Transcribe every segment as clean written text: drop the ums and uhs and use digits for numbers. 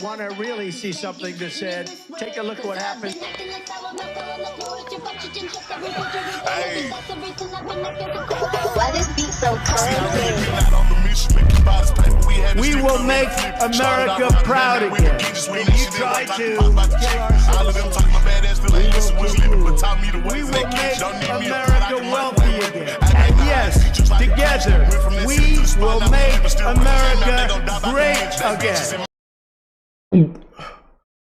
Want to really see something that said, take a look at what happened. Hey. Why this beat so cold? We will make America proud again. And you try to kill our We will make America wealthy again. And yes, together, we will make America great again.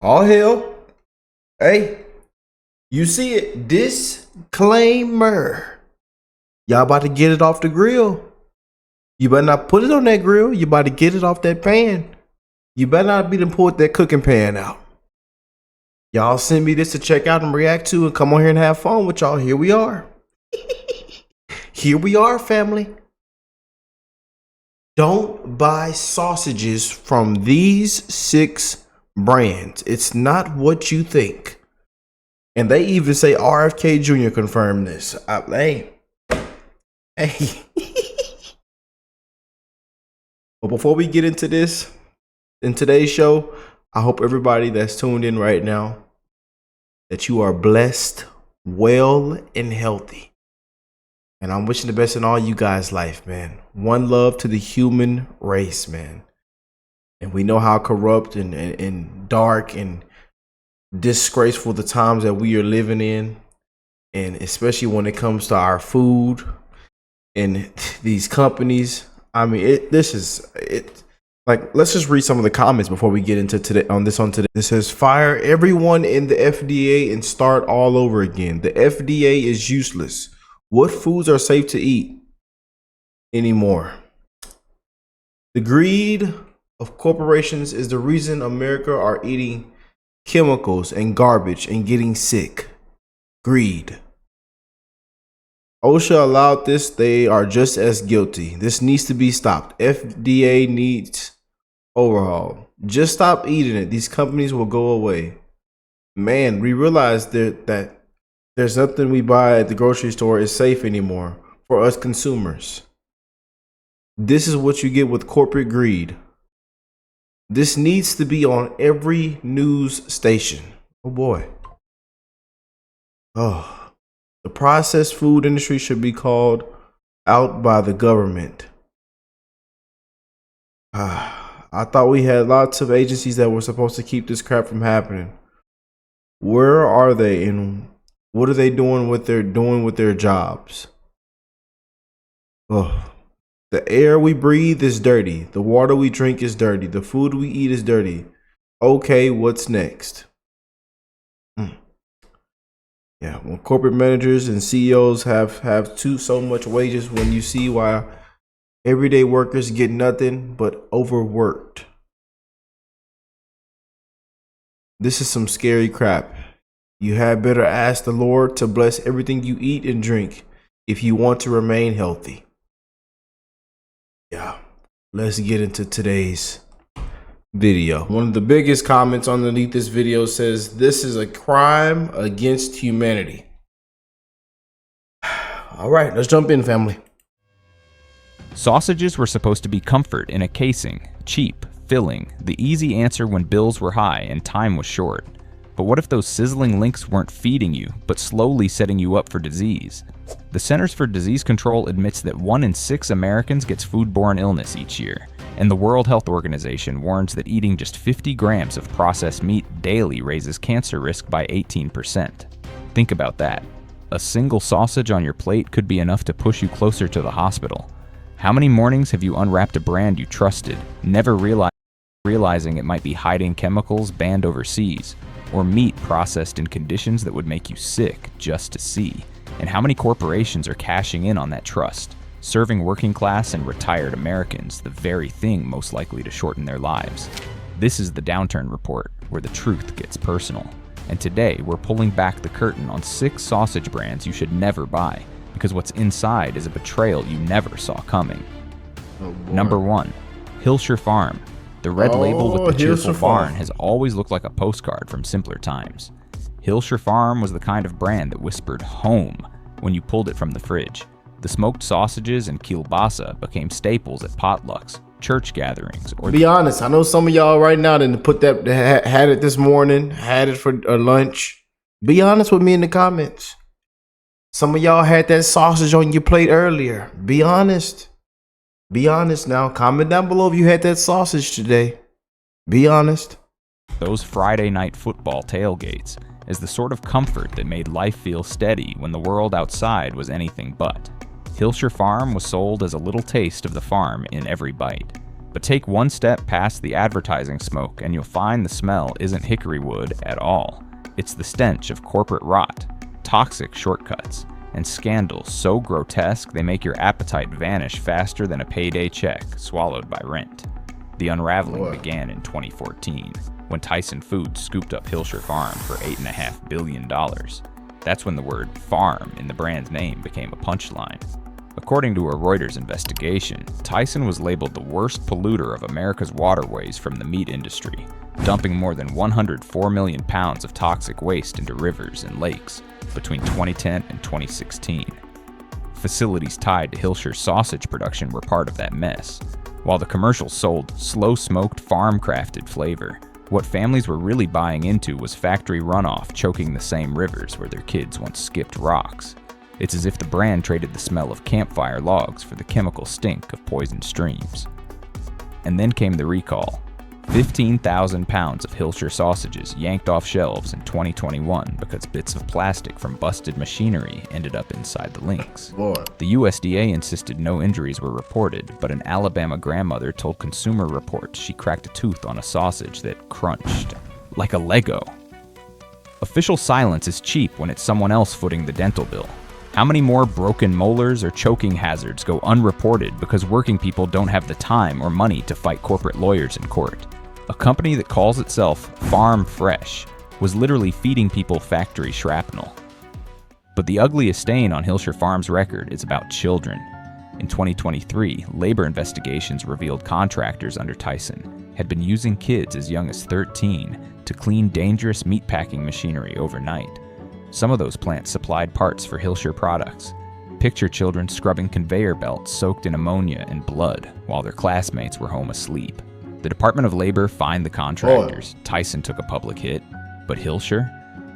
All hell. Hey, you see it? Disclaimer. Y'all about to get it off the grill. You better not put it on that grill. You about to get it off that pan. You better not be to pull that cooking pan out. Y'all send me this to check out and react to and come on here and have fun with y'all. Here we are. Here we are, family. Don't buy sausages from these 6 brands. It's not what you think. And they even say RFK Jr. confirmed this. Hey. But before we get into this, in today's show, I hope everybody that's tuned in right now, that you are blessed, well, and healthy. And I'm wishing the best in all you guys' life, man. One love to the human race, man. And we know how corrupt and dark and disgraceful the times that we are living in. And especially when it comes to our food and these companies. I mean, let's just read some of the comments before we get into today on today. It says, fire everyone in the FDA and start all over again. The FDA is useless. What foods are safe to eat anymore? The greed of corporations is the reason America are eating chemicals and garbage and getting sick. Greed. OSHA allowed this. They are just as guilty. This needs to be stopped. FDA needs overhaul. Just stop eating it. These companies will go away. Man, we realize that there's nothing we buy at the grocery store is safe anymore for us consumers. This is what you get with corporate greed. This needs to be on every news station. Oh boy. Oh. The processed food industry should be called out by the government. I thought we had lots of agencies that were supposed to keep this crap from happening. Where are they and what are they doing with their jobs? Oh. The air we breathe is dirty. The water we drink is dirty. The food we eat is dirty. Okay, what's next? Yeah, when corporate managers and CEOs have so much wages, when you see why everyday workers get nothing but overworked. This is some scary crap. You had better ask the Lord to bless everything you eat and drink if you want to remain healthy. Yeah, let's get into today's video. One of the biggest comments underneath this video says, this is a crime against humanity. All right, let's jump in, family. Sausages were supposed to be comfort in a casing, cheap, filling, the easy answer when bills were high and time was short. But what if those sizzling links weren't feeding you, but slowly setting you up for disease? The Centers for Disease Control admits that 1 in 6 Americans gets foodborne illness each year, and the World Health Organization warns that eating just 50 grams of processed meat daily raises cancer risk by 18%. Think about that. A single sausage on your plate could be enough to push you closer to the hospital. How many mornings have you unwrapped a brand you trusted, never realizing it might be hiding chemicals banned overseas, or meat processed in conditions that would make you sick just to see? And how many corporations are cashing in on that trust, serving working class and retired Americans the very thing most likely to shorten their lives? This is the Downturn Report, where the truth gets personal. And today, we're pulling back the curtain on 6 sausage brands you should never buy, because what's inside is a betrayal you never saw coming. Number 1, Hillshire Farm. The red label with the cheerful barn has always looked like a postcard from simpler times. Hillshire Farm was the kind of brand that whispered home when you pulled it from the fridge. The smoked sausages and kielbasa became staples at potlucks, church gatherings, or Be honest. I know some of y'all right now didn't put that, had it this morning, had it for lunch. Be honest with me in the comments. Some of y'all had that sausage on your plate earlier. Be honest. Be honest now. Comment down below if you had that sausage today. Be honest. those Friday night football tailgates as the sort of comfort that made life feel steady when the world outside was anything but. Hillshire Farm was sold as a little taste of the farm in every bite. But take one step past the advertising smoke and you'll find the smell isn't hickory wood at all. It's the stench of corporate rot, toxic shortcuts, and scandals so grotesque they make your appetite vanish faster than a payday check swallowed by rent. The unraveling began in 2014, when Tyson Foods scooped up Hillshire Farm for $8.5 billion. That's when the word farm in the brand's name became a punchline. According to a Reuters investigation, Tyson was labeled the worst polluter of America's waterways from the meat industry, dumping more than 104 million pounds of toxic waste into rivers and lakes between 2010 and 2016. Facilities tied to Hillshire's sausage production were part of that mess. While the commercials sold slow-smoked, farm-crafted flavor, what families were really buying into was factory runoff choking the same rivers where their kids once skipped rocks. It's as if the brand traded the smell of campfire logs for the chemical stink of poisoned streams. And then came the recall. 15,000 pounds of Hillshire sausages yanked off shelves in 2021 because bits of plastic from busted machinery ended up inside the links. The USDA insisted no injuries were reported, but an Alabama grandmother told Consumer Reports she cracked a tooth on a sausage that crunched like a Lego. Official silence is cheap when it's someone else footing the dental bill. How many more broken molars or choking hazards go unreported because working people don't have the time or money to fight corporate lawyers in court? A company that calls itself Farm Fresh was literally feeding people factory shrapnel. But the ugliest stain on Hillshire Farm's record is about children. In 2023, labor investigations revealed contractors under Tyson had been using kids as young as 13 to clean dangerous meatpacking machinery overnight. Some of those plants supplied parts for Hillshire products. Picture children scrubbing conveyor belts soaked in ammonia and blood while their classmates were home asleep. The Department of Labor fined the contractors. Tyson took a public hit. But Hillshire?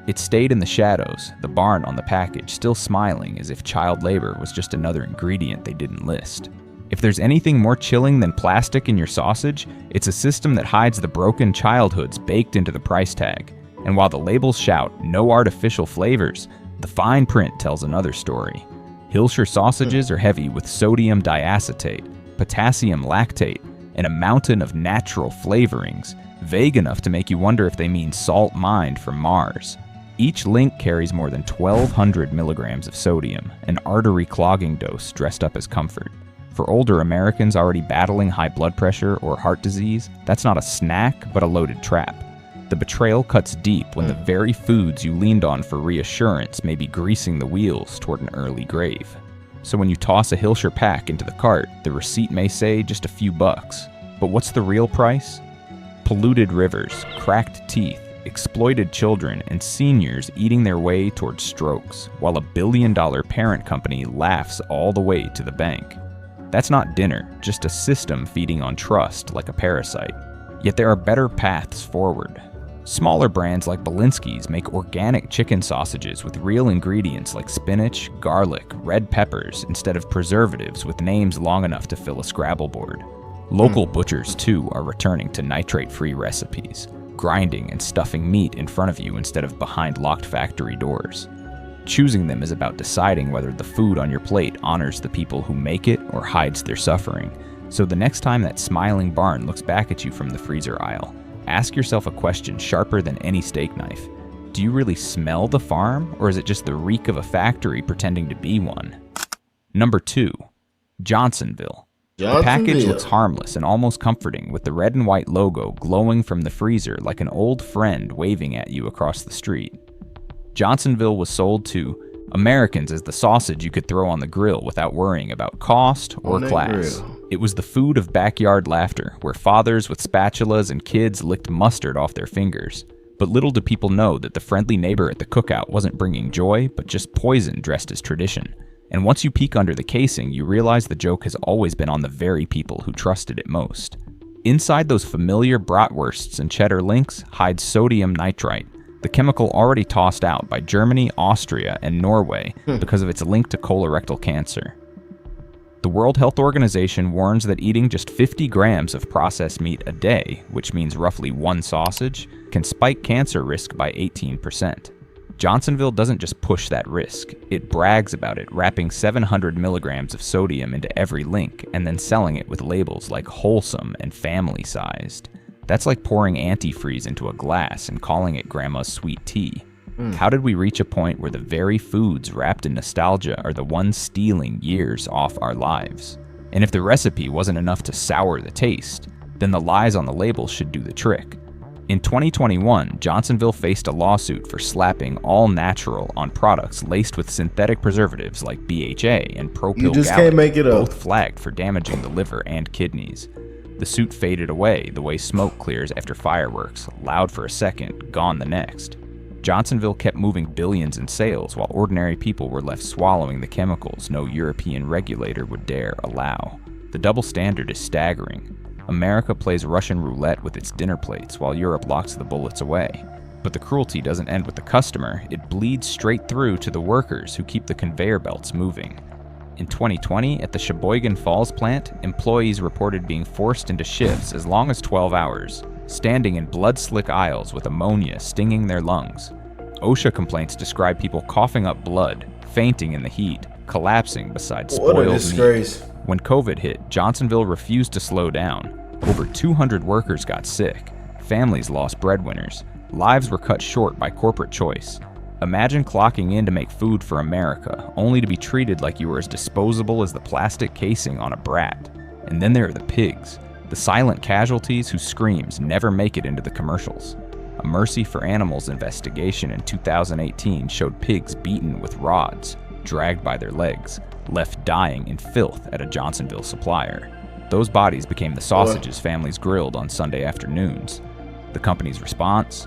It stayed in the shadows, the barn on the package still smiling as if child labor was just another ingredient they didn't list. If there's anything more chilling than plastic in your sausage, it's a system that hides the broken childhoods baked into the price tag. And while the labels shout, no artificial flavors, the fine print tells another story. Hillshire sausages are heavy with sodium diacetate, potassium lactate, and a mountain of natural flavorings, vague enough to make you wonder if they mean salt mined from Mars. Each link carries more than 1,200 milligrams of sodium, an artery clogging dose dressed up as comfort. For older Americans already battling high blood pressure or heart disease, that's not a snack, but a loaded trap. The betrayal cuts deep when the very foods you leaned on for reassurance may be greasing the wheels toward an early grave. So when you toss a Hillshire pack into the cart, the receipt may say just a few bucks. But what's the real price? Polluted rivers, cracked teeth, exploited children, and seniors eating their way toward strokes, while a billion-dollar parent company laughs all the way to the bank. That's not dinner, just a system feeding on trust like a parasite. Yet there are better paths forward. Smaller brands like Belinsky's make organic chicken sausages with real ingredients like spinach, garlic, red peppers, instead of preservatives with names long enough to fill a Scrabble board. Local butchers, too, are returning to nitrate-free recipes, grinding and stuffing meat in front of you instead of behind locked factory doors. Choosing them is about deciding whether the food on your plate honors the people who make it or hides their suffering. So the next time that smiling barn looks back at you from the freezer aisle, ask yourself a question sharper than any steak knife. Do you really smell the farm, or is it just the reek of a factory pretending to be one? Number 2. Johnsonville. The package looks harmless and almost comforting, with the red and white logo glowing from the freezer like an old friend waving at you across the street. Johnsonville was sold to Americans as the sausage you could throw on the grill without worrying about cost or class. It was the food of backyard laughter, where fathers with spatulas and kids licked mustard off their fingers. But little do people know that the friendly neighbor at the cookout wasn't bringing joy, but just poison dressed as tradition. And once you peek under the casing, you realize the joke has always been on the very people who trusted it most. Inside those familiar bratwursts and cheddar links hides sodium nitrite, the chemical already tossed out by Germany, Austria, and Norway because of its link to colorectal cancer. The World Health Organization warns that eating just 50 grams of processed meat a day, which means roughly one sausage, can spike cancer risk by 18%. Johnsonville doesn't just push that risk, it brags about it, wrapping 700 milligrams of sodium into every link and then selling it with labels like wholesome and family-sized. That's like pouring antifreeze into a glass and calling it grandma's sweet tea. How did we reach a point where the very foods wrapped in nostalgia are the ones stealing years off our lives? And if the recipe wasn't enough to sour the taste, then the lies on the label should do the trick. In 2021, Johnsonville faced a lawsuit for slapping all natural on products laced with synthetic preservatives like BHA and propyl gallate, both flagged for damaging the liver and kidneys. The suit faded away the way smoke clears after fireworks, loud for a second, gone the next. Johnsonville kept moving billions in sales while ordinary people were left swallowing the chemicals no European regulator would dare allow. The double standard is staggering. America plays Russian roulette with its dinner plates while Europe locks the bullets away. But the cruelty doesn't end with the customer, it bleeds straight through to the workers who keep the conveyor belts moving. In 2020, at the Sheboygan Falls plant, employees reported being forced into shifts as long as 12 hours, standing in blood-slick aisles with ammonia stinging their lungs. OSHA complaints describe people coughing up blood, fainting in the heat, collapsing beside spoiled meat. When COVID hit, Johnsonville refused to slow down. Over 200 workers got sick. Families lost breadwinners. Lives were cut short by corporate choice. Imagine clocking in to make food for America, only to be treated like you were as disposable as the plastic casing on a brat. And then there are the pigs, the silent casualties whose screams never make it into the commercials. A Mercy for Animals investigation in 2018 showed pigs beaten with rods, dragged by their legs, left dying in filth at a Johnsonville supplier. Those bodies became the sausages families grilled on Sunday afternoons. The company's response?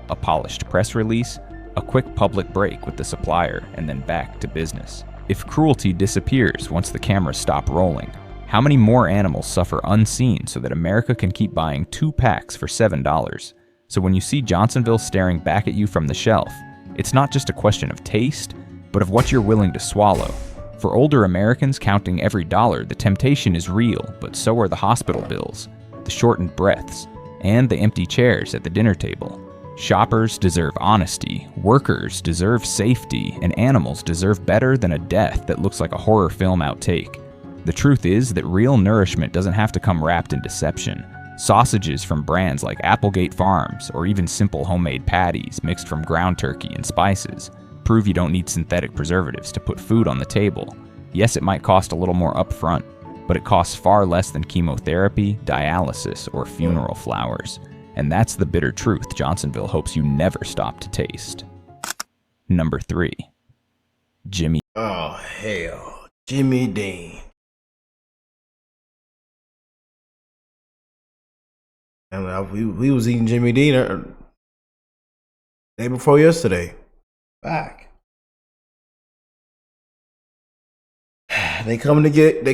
A polished press release, a quick public break with the supplier, and then back to business. If cruelty disappears once the cameras stop rolling, how many more animals suffer unseen so that America can keep buying 2 packs for $7? So when you see Johnsonville staring back at you from the shelf, it's not just a question of taste, but of what you're willing to swallow. For older Americans counting every dollar, the temptation is real, but so are the hospital bills, the shortened breaths, and the empty chairs at the dinner table. Shoppers deserve honesty, workers deserve safety, and animals deserve better than a death that looks like a horror film outtake. The truth is that real nourishment doesn't have to come wrapped in deception. Sausages from brands like Applegate Farms, or even simple homemade patties mixed from ground turkey and spices, prove you don't need synthetic preservatives to put food on the table. Yes, it might cost a little more upfront, but it costs far less than chemotherapy, dialysis, or funeral flowers. And that's the bitter truth Johnsonville hopes you never stop to taste. Number 3. Jimmy. Oh, hell. Jimmy Dean. And we was eating Jimmy Dean day before yesterday. Back. They coming to get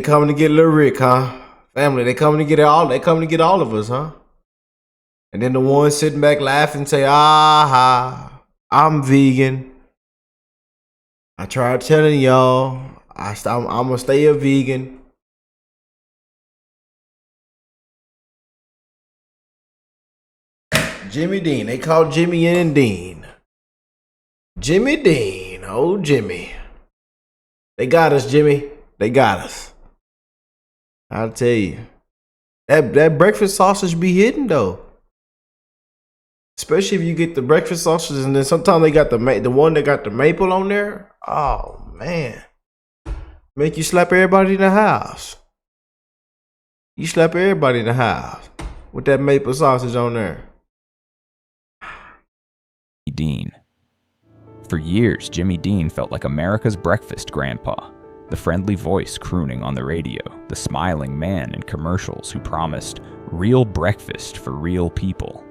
Lil Rick, huh? Family, they coming to get all of us, huh? And then the ones sitting back laughing say, "Ah, I'm vegan. I tried telling y'all, I'm gonna stay a vegan." Jimmy Dean, they call Jimmy and Dean. Jimmy Dean, oh Jimmy. They got us, Jimmy. They got us. I'll tell you. That breakfast sausage be hidden though. Especially if you get the breakfast sausages and then sometimes they got the one that got the maple on there. Oh man. Make you slap everybody in the house. You slap everybody in the house with that maple sausage on there. Dean. For years, Jimmy Dean felt like America's breakfast grandpa. The friendly voice crooning on the radio, the smiling man in commercials who promised real breakfast for real people.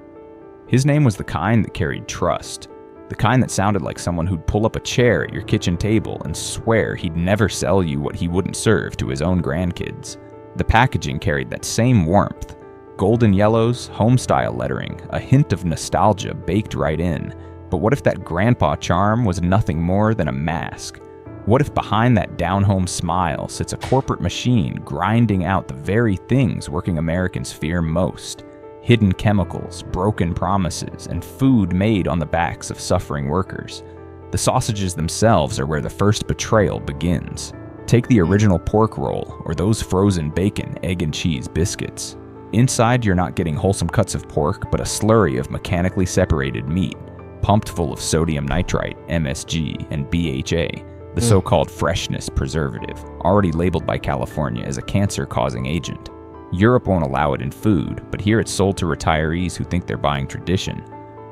His name was the kind that carried trust. The kind that sounded like someone who'd pull up a chair at your kitchen table and swear he'd never sell you what he wouldn't serve to his own grandkids. The packaging carried that same warmth. Golden yellows, home-style lettering, a hint of nostalgia baked right in. But what if that grandpa charm was nothing more than a mask? What if behind that down-home smile sits a corporate machine grinding out the very things working Americans fear most? Hidden chemicals, broken promises, and food made on the backs of suffering workers. The sausages themselves are where the first betrayal begins. Take the original pork roll or those frozen bacon, egg, and cheese biscuits. Inside, you're not getting wholesome cuts of pork, but a slurry of mechanically separated meat, pumped full of sodium nitrite, MSG, and BHA, the so-called freshness preservative, already labeled by California as a cancer-causing agent. Europe won't allow it in food, but here it's sold to retirees who think they're buying tradition.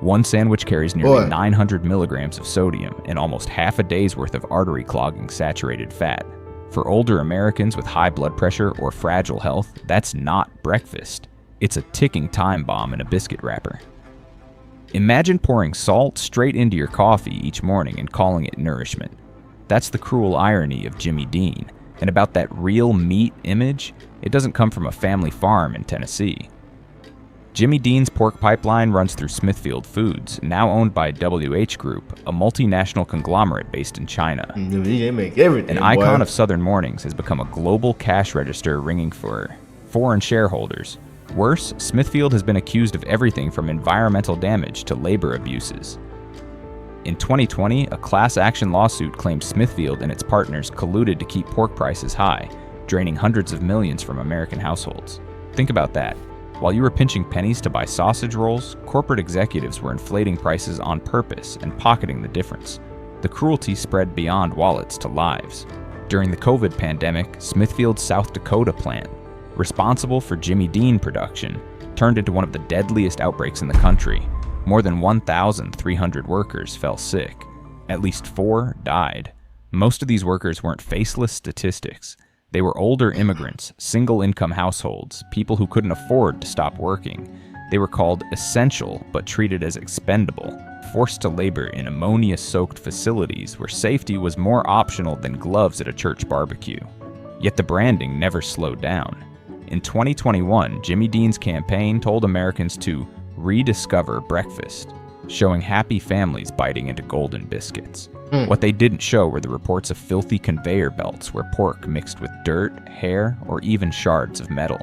One sandwich carries nearly 900 milligrams of sodium and almost half a day's worth of artery-clogging saturated fat. For older Americans with high blood pressure or fragile health, that's not breakfast. It's a ticking time bomb in a biscuit wrapper. Imagine pouring salt straight into your coffee each morning and calling it nourishment. That's the cruel irony of Jimmy Dean. And about that real meat image, it doesn't come from a family farm in Tennessee. Jimmy Dean's pork pipeline runs through Smithfield Foods, now owned by WH Group, a multinational conglomerate based in China. They make everything, An icon of Southern mornings has become a global cash register ringing for foreign shareholders. Worse, Smithfield has been accused of everything from environmental damage to labor abuses. In 2020, a class action lawsuit claimed Smithfield and its partners colluded to keep pork prices high, draining hundreds of millions from American households. Think about that. While you were pinching pennies to buy sausage rolls, corporate executives were inflating prices on purpose and pocketing the difference. The cruelty spread beyond wallets to lives. During the COVID pandemic, Smithfield's South Dakota plant, responsible for Jimmy Dean production, turned into one of the deadliest outbreaks in the country. More than 1,300 workers fell sick. At least 4 died. Most of these workers weren't faceless statistics. They were older immigrants, single-income households, people who couldn't afford to stop working. They were called essential, but treated as expendable, forced to labor in ammonia-soaked facilities where safety was more optional than gloves at a church barbecue. Yet the branding never slowed down. In 2021, Jimmy Dean's campaign told Americans to rediscover breakfast, showing happy families biting into golden biscuits. What they didn't show were the reports of filthy conveyor belts where pork mixed with dirt, hair, or even shards of metal.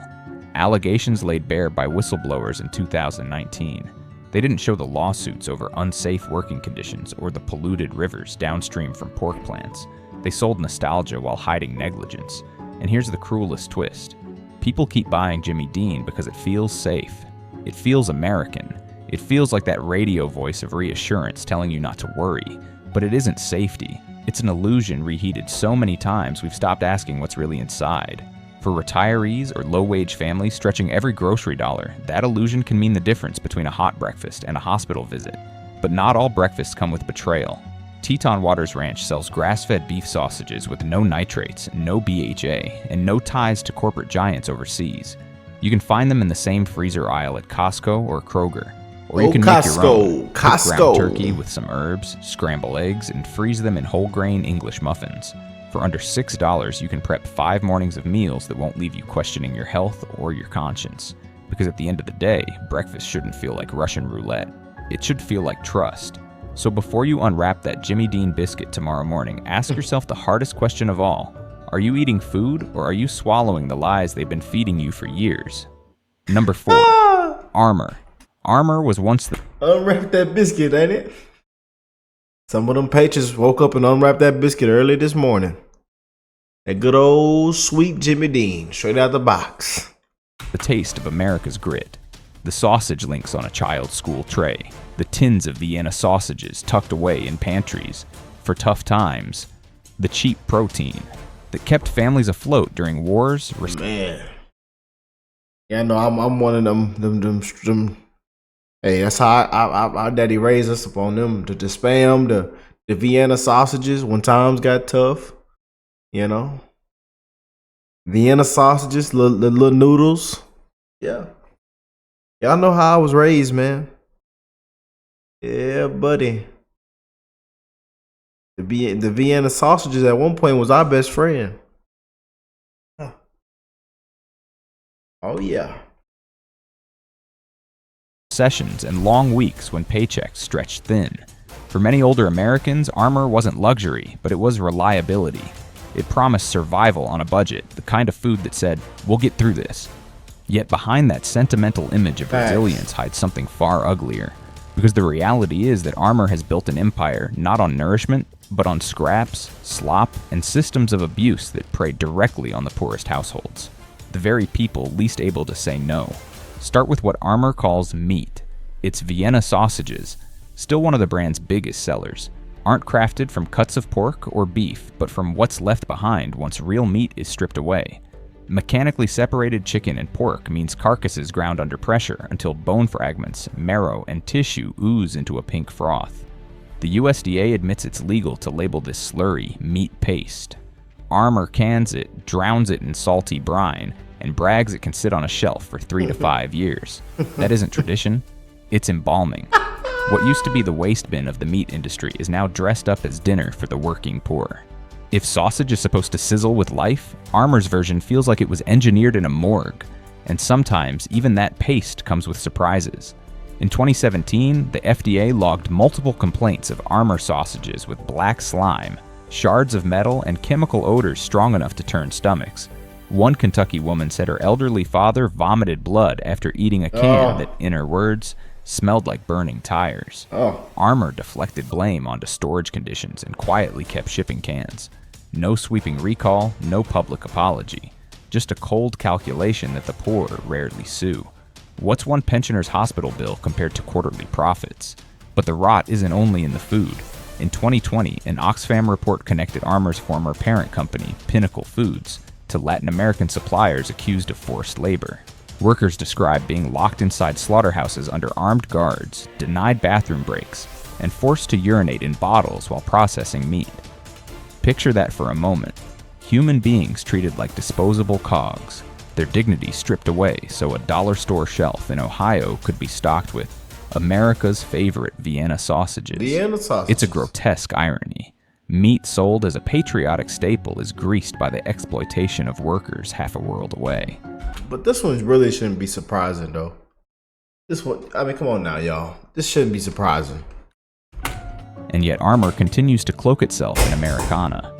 Allegations laid bare by whistleblowers in 2019. They didn't show the lawsuits over unsafe working conditions or the polluted rivers downstream from pork plants. They sold nostalgia while hiding negligence. And here's the cruelest twist. People keep buying Jimmy Dean because it feels safe. It feels American. It feels like that radio voice of reassurance telling you not to worry. But it isn't safety. It's an illusion reheated so many times we've stopped asking what's really inside. For retirees or low-wage families stretching every grocery dollar, that illusion can mean the difference between a hot breakfast and a hospital visit. But not all breakfasts come with betrayal. Teton Waters Ranch sells grass-fed beef sausages with no nitrates, no BHA, and no ties to corporate giants overseas. You can find them in the same freezer aisle at Costco or Kroger. Or you can make your own. Cook ground turkey with some herbs, scramble eggs, and freeze them in whole grain English muffins. For under $6, you can prep 5 mornings of meals that won't leave you questioning your health or your conscience. Because at the end of the day, breakfast shouldn't feel like Russian roulette. It should feel like trust. So before you unwrap that Jimmy Dean biscuit tomorrow morning, ask yourself the hardest question of all. Are you eating food, or are you swallowing the lies they've been feeding you for years? Number 4. Armor. Armor was once the... Unwrap that biscuit, ain't it? Some of them patrons woke up and unwrapped that biscuit early this morning. That good old sweet Jimmy Dean, straight out the box. The taste of America's grit. The sausage links on a child's school tray. The tins of Vienna sausages tucked away in pantries. For tough times. The cheap protein that kept families afloat during wars. Man. Yeah, no, I'm one of them. Hey, that's how our daddy raised us upon them. The spam, the Vienna sausages when times got tough. You know? Vienna sausages, the little noodles. Yeah. Y'all know how I was raised, man. Yeah, buddy. The Vienna sausages at one point was our best friend. Oh yeah. Sessions and long weeks when paychecks stretched thin. For many older Americans, armor wasn't luxury, but it was reliability. It promised survival on a budget, the kind of food that said, "We'll get through this." Yet behind that sentimental image of resilience hides something far uglier. Because the reality is that armor has built an empire not on nourishment, but on scraps, slop, and systems of abuse that prey directly on the poorest households. The very people least able to say no. Start with what Armor calls meat. Its Vienna sausages, still one of the brand's biggest sellers, aren't crafted from cuts of pork or beef, but from what's left behind once real meat is stripped away. Mechanically separated chicken and pork means carcasses ground under pressure until bone fragments, marrow, and tissue ooze into a pink froth. The USDA admits it's legal to label this slurry meat paste. Armor cans it, drowns it in salty brine, and brags it can sit on a shelf for 3 to 5 years. That isn't tradition, it's embalming. What used to be the waste bin of the meat industry is now dressed up as dinner for the working poor. If sausage is supposed to sizzle with life, Armor's version feels like it was engineered in a morgue, and sometimes even that paste comes with surprises. In 2017, the FDA logged multiple complaints of Armor sausages with black slime, shards of metal, and chemical odors strong enough to turn stomachs. One Kentucky woman said her elderly father vomited blood after eating a can that, in her words, smelled like burning tires. Armor deflected blame onto storage conditions and quietly kept shipping cans. No sweeping recall, no public apology. Just a cold calculation that the poor rarely sue. What's one pensioner's hospital bill compared to quarterly profits? But the rot isn't only in the food. In 2020, an Oxfam report connected Armor's former parent company, Pinnacle Foods, to Latin American suppliers accused of forced labor. Workers described being locked inside slaughterhouses under armed guards, denied bathroom breaks, and forced to urinate in bottles while processing meat. Picture that for a moment. Human beings treated like disposable cogs, their dignity stripped away so a dollar store shelf in Ohio could be stocked with America's favorite Vienna sausages. It's a grotesque irony. Meat sold as a patriotic staple is greased by the exploitation of workers half a world away. But this one really shouldn't be surprising, though. This one, I mean, come on now, y'all. This shouldn't be surprising. And yet Armor continues to cloak itself in Americana.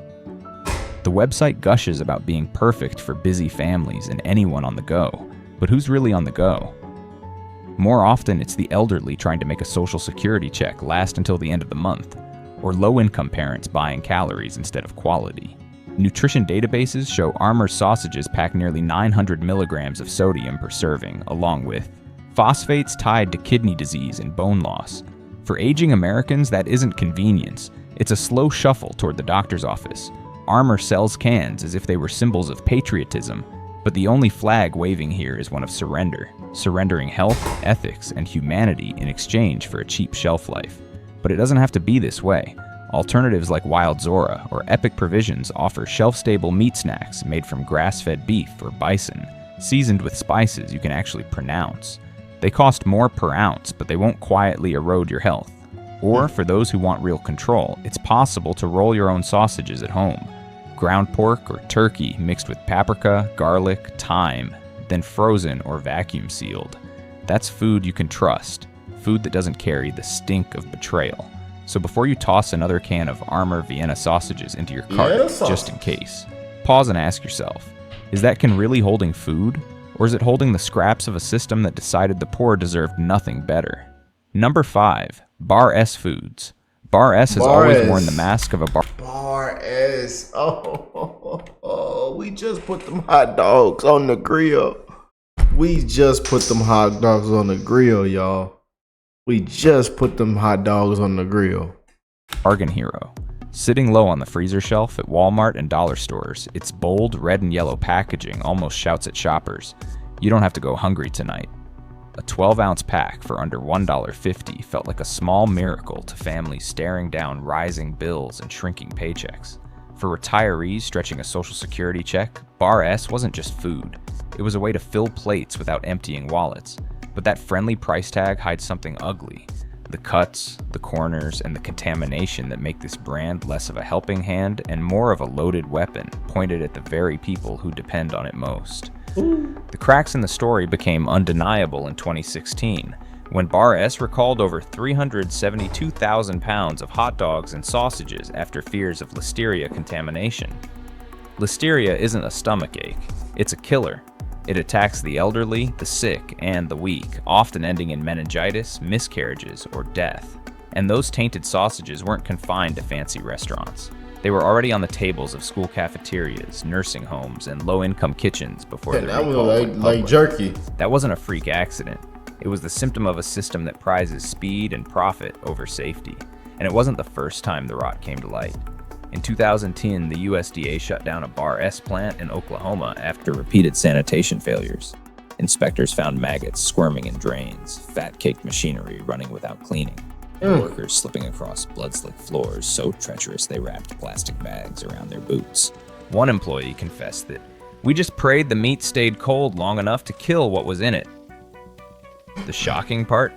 The website gushes about being perfect for busy families and anyone on the go. But who's really on the go? More often, it's the elderly trying to make a social security check last until the end of the month, or low-income parents buying calories instead of quality. Nutrition databases show Armor's sausages pack nearly 900 milligrams of sodium per serving, along with phosphates tied to kidney disease and bone loss. For aging Americans, that isn't convenience. It's a slow shuffle toward the doctor's office. Armor sells cans as if they were symbols of patriotism, but the only flag waving here is one of surrender, surrendering health, ethics, and humanity in exchange for a cheap shelf life. But it doesn't have to be this way. Alternatives like Wild Zora or Epic Provisions offer shelf-stable meat snacks made from grass-fed beef or bison, seasoned with spices you can actually pronounce. They cost more per ounce, but they won't quietly erode your health. Or, for those who want real control, it's possible to roll your own sausages at home. Ground pork or turkey mixed with paprika, garlic, thyme, then frozen or vacuum sealed. That's food you can trust. Food that doesn't carry the stink of betrayal. So before you toss another can of Armor Vienna sausages into your cart, just in case, pause and ask yourself, is that can really holding food? Or is it holding the scraps of a system that decided the poor deserved nothing better? Number 5, Bar S Foods. Bar S has always worn the mask of a bar. Bar S. We just put them hot dogs on the grill. We just put them hot dogs on the grill, y'all. We just put them hot dogs on the grill. Bargain hero. Sitting low on the freezer shelf at Walmart and dollar stores, its bold red and yellow packaging almost shouts at shoppers, you don't have to go hungry tonight. A 12-ounce pack for under $1.50 felt like a small miracle to families staring down rising bills and shrinking paychecks. For retirees stretching a social security check, Bar S wasn't just food. It was a way to fill plates without emptying wallets. But that friendly price tag hides something ugly. The cuts, the corners, and the contamination that make this brand less of a helping hand and more of a loaded weapon pointed at the very people who depend on it most. The cracks in the story became undeniable in 2016, when Bar S recalled over 372,000 pounds of hot dogs and sausages after fears of listeria contamination. Listeria isn't a stomach ache, it's a killer. It attacks the elderly, the sick, and the weak, often ending in meningitis, miscarriages, or death. And those tainted sausages weren't confined to fancy restaurants. They were already on the tables of school cafeterias, nursing homes, and low-income kitchens before the recall went like public. jerky. That wasn't a freak accident. It was the symptom of a system that prizes speed and profit over safety. And it wasn't the first time the rot came to light. In 2010, the USDA shut down a Bar S plant in Oklahoma after repeated sanitation failures. Inspectors found maggots squirming in drains, fat-caked machinery running without cleaning, and workers slipping across blood-slicked floors so treacherous they wrapped plastic bags around their boots. One employee confessed that, "We just prayed the meat stayed cold long enough to kill what was in it." The shocking part?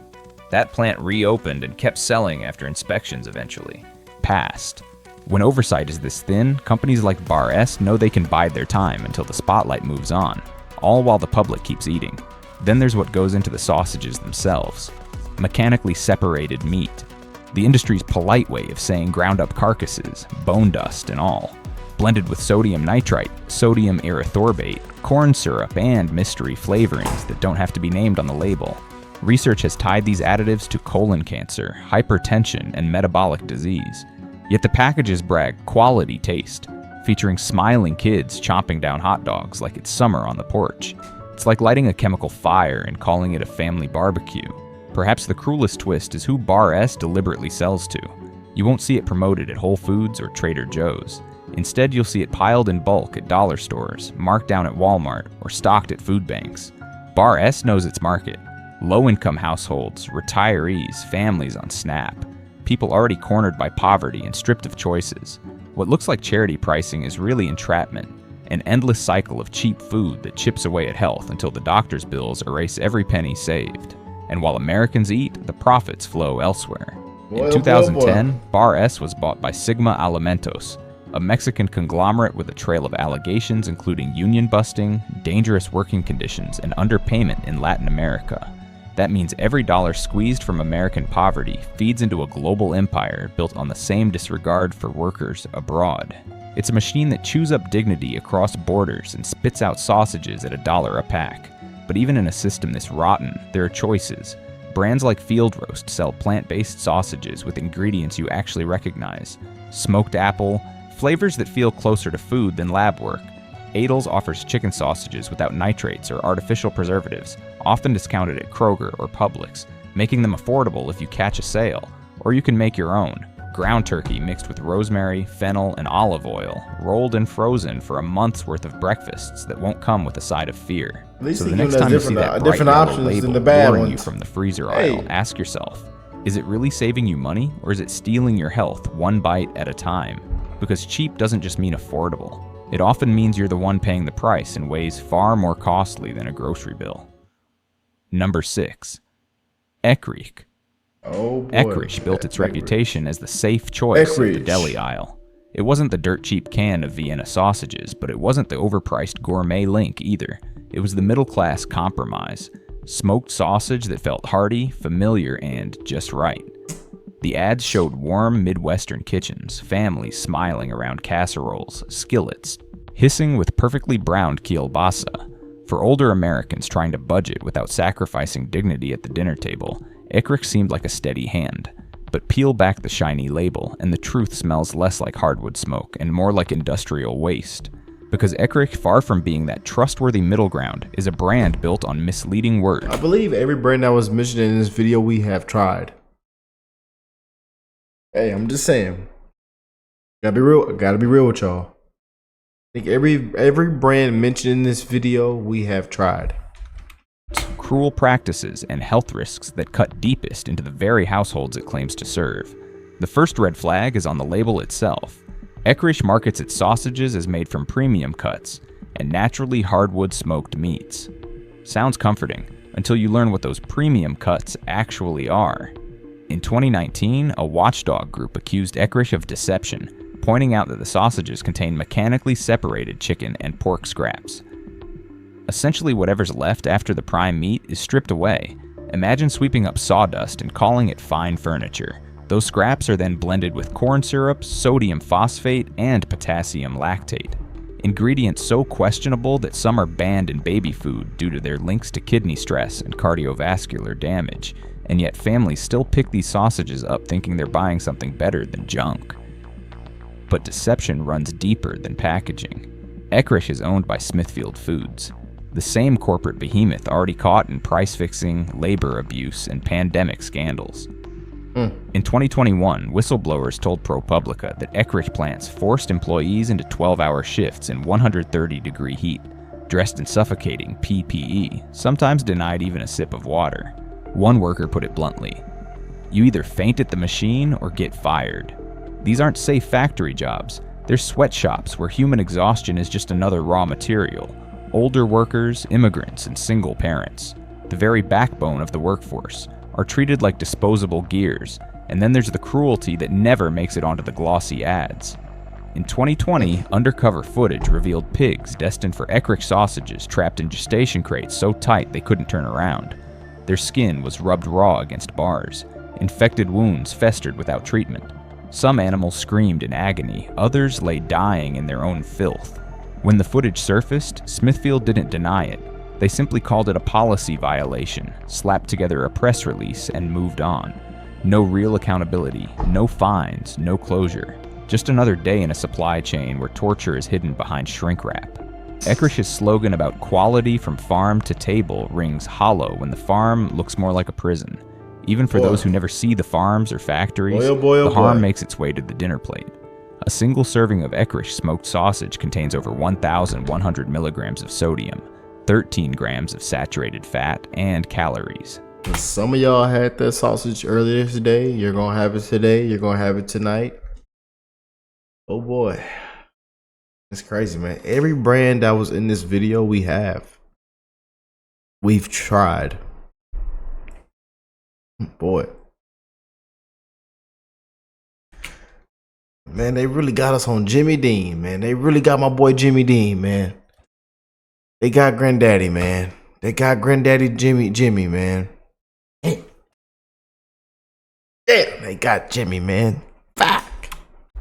That plant reopened and kept selling after inspections eventually passed. When oversight is this thin, companies like Bar S know they can bide their time until the spotlight moves on, all while the public keeps eating. Then there's what goes into the sausages themselves. Mechanically separated meat. The industry's polite way of saying ground up carcasses, bone dust and all. Blended with sodium nitrite, sodium erythorbate, corn syrup, and mystery flavorings that don't have to be named on the label. Research has tied these additives to colon cancer, hypertension, and metabolic disease. Yet the packages brag quality taste, featuring smiling kids chomping down hot dogs like it's summer on the porch. It's like lighting a chemical fire and calling it a family barbecue. Perhaps the cruelest twist is who Bar S deliberately sells to. You won't see it promoted at Whole Foods or Trader Joe's. Instead, you'll see it piled in bulk at dollar stores, marked down at Walmart, or stocked at food banks. Bar S knows its market. Low-income households, retirees, families on SNAP. People already cornered by poverty and stripped of choices. What looks like charity pricing is really entrapment, an endless cycle of cheap food that chips away at health until the doctor's bills erase every penny saved. And while Americans eat, the profits flow elsewhere. In 2010, Bar S was bought by Sigma Alimentos, a Mexican conglomerate with a trail of allegations including union busting, dangerous working conditions, and underpayment in Latin America. That means every dollar squeezed from American poverty feeds into a global empire built on the same disregard for workers abroad. It's a machine that chews up dignity across borders and spits out sausages at $1 a pack. But even in a system this rotten, there are choices. Brands like Field Roast sell plant-based sausages with ingredients you actually recognize. Smoked apple, flavors that feel closer to food than lab work. Adel's offers chicken sausages without nitrates or artificial preservatives, often discounted at Kroger or Publix, making them affordable if you catch a sale. Or you can make your own. Ground turkey mixed with rosemary, fennel, and olive oil, rolled and frozen for a month's worth of breakfasts that won't come with a side of fear. So the next time you see that bright yellow label luring you from the freezer aisle, ask yourself, is it really saving you money, or is it stealing your health one bite at a time? Because cheap doesn't just mean affordable. It often means you're the one paying the price in ways far more costly than a grocery bill. Number 6. OkayRickk. Oh boy. OkayRickk built its reputation as the safe choice of the deli aisle. It wasn't the dirt cheap can of Vienna sausages, but it wasn't the overpriced gourmet link either. It was the middle class compromise. Smoked sausage that felt hearty, familiar, and just right. The ads showed warm Midwestern kitchens, families smiling around casseroles, skillets, hissing with perfectly browned kielbasa. For older Americans trying to budget without sacrificing dignity at the dinner table, OkayRickk seemed like a steady hand. But peel back the shiny label, and the truth smells less like hardwood smoke and more like industrial waste. Because OkayRickk, far from being that trustworthy middle ground, is a brand built on misleading words. I believe every brand that was mentioned in this video we have tried. Hey, I'm just saying. Gotta be real with y'all. I think every brand mentioned in this video we have tried. Cruel practices and health risks that cut deepest into the very households it claims to serve. The first red flag is on the label itself. OkayRickk markets its sausages as made from premium cuts and naturally hardwood smoked meats. Sounds comforting until you learn what those premium cuts actually are. In 2019, a watchdog group accused OkayRickk of deception, pointing out that the sausages contain mechanically separated chicken and pork scraps. Essentially, whatever's left after the prime meat is stripped away. Imagine sweeping up sawdust and calling it fine furniture. Those scraps are then blended with corn syrup, sodium phosphate, and potassium lactate. Ingredients so questionable that some are banned in baby food due to their links to kidney stress and cardiovascular damage, and yet families still pick these sausages up thinking they're buying something better than junk. But deception runs deeper than packaging. OkayRickk is owned by Smithfield Foods, the same corporate behemoth already caught in price-fixing, labor abuse, and pandemic scandals. In 2021, whistleblowers told ProPublica that OkayRickk plants forced employees into 12-hour shifts in 130-degree heat, dressed in suffocating PPE, sometimes denied even a sip of water. One worker put it bluntly, "You either faint at the machine or get fired." These aren't safe factory jobs. They're sweatshops where human exhaustion is just another raw material. Older workers, immigrants, and single parents, the very backbone of the workforce, are treated like disposable gears, and then there's the cruelty that never makes it onto the glossy ads. In 2020, undercover footage revealed pigs destined for OkayRickk sausages trapped in gestation crates so tight they couldn't turn around. Their skin was rubbed raw against bars. Infected wounds festered without treatment. Some animals screamed in agony, others lay dying in their own filth. When the footage surfaced, Smithfield didn't deny it. They simply called it a policy violation, slapped together a press release, and moved on. No real accountability, no fines, no closure. Just another day in a supply chain where torture is hidden behind shrink wrap. OkayRick's slogan about quality from farm to table rings hollow when the farm looks more like a prison. Even for those who never see the farms or factories, the harm makes its way to the dinner plate. A single serving of OkayRickk smoked sausage contains over 1,100 milligrams of sodium, 13 grams of saturated fat, and calories. Some of y'all had that sausage earlier today. You're gonna have it today. You're gonna have it tonight. Oh boy. It's crazy, man. Every brand that was in this video we've tried. Boy. Man, they really got us on Jimmy Dean, man. They really got my boy Jimmy Dean, man. They got Granddaddy, man. They got Granddaddy Jimmy, man. Yeah, they got Jimmy, man. Fuck.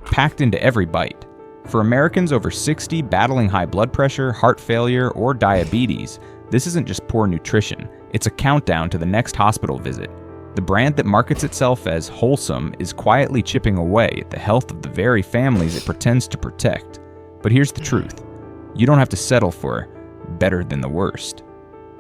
Packed into every bite. For Americans over 60 battling high blood pressure, heart failure, or diabetes, this isn't just poor nutrition. It's a countdown to the next hospital visit. The brand that markets itself as wholesome is quietly chipping away at the health of the very families it pretends to protect. But here's the truth. You don't have to settle for better than the worst.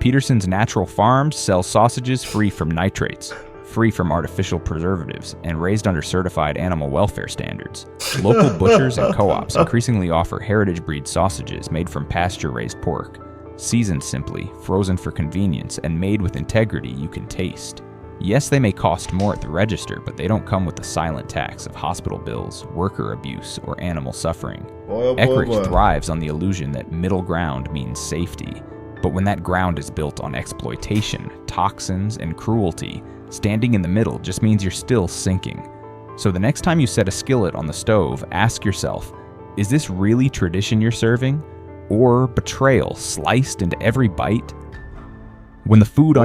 Peterson's Natural Farms sells sausages free from nitrates, free from artificial preservatives, and raised under certified animal welfare standards. Local butchers and co-ops increasingly offer heritage breed sausages made from pasture-raised pork, seasoned simply, frozen for convenience, and made with integrity you can taste. Yes, they may cost more at the register, but they don't come with the silent tax of hospital bills, worker abuse, or animal suffering. OkayRickk thrives on the illusion that middle ground means safety. But when that ground is built on exploitation, toxins, and cruelty, standing in the middle just means you're still sinking. So the next time you set a skillet on the stove, ask yourself, is this really tradition you're serving? Or betrayal sliced into every bite? When the food on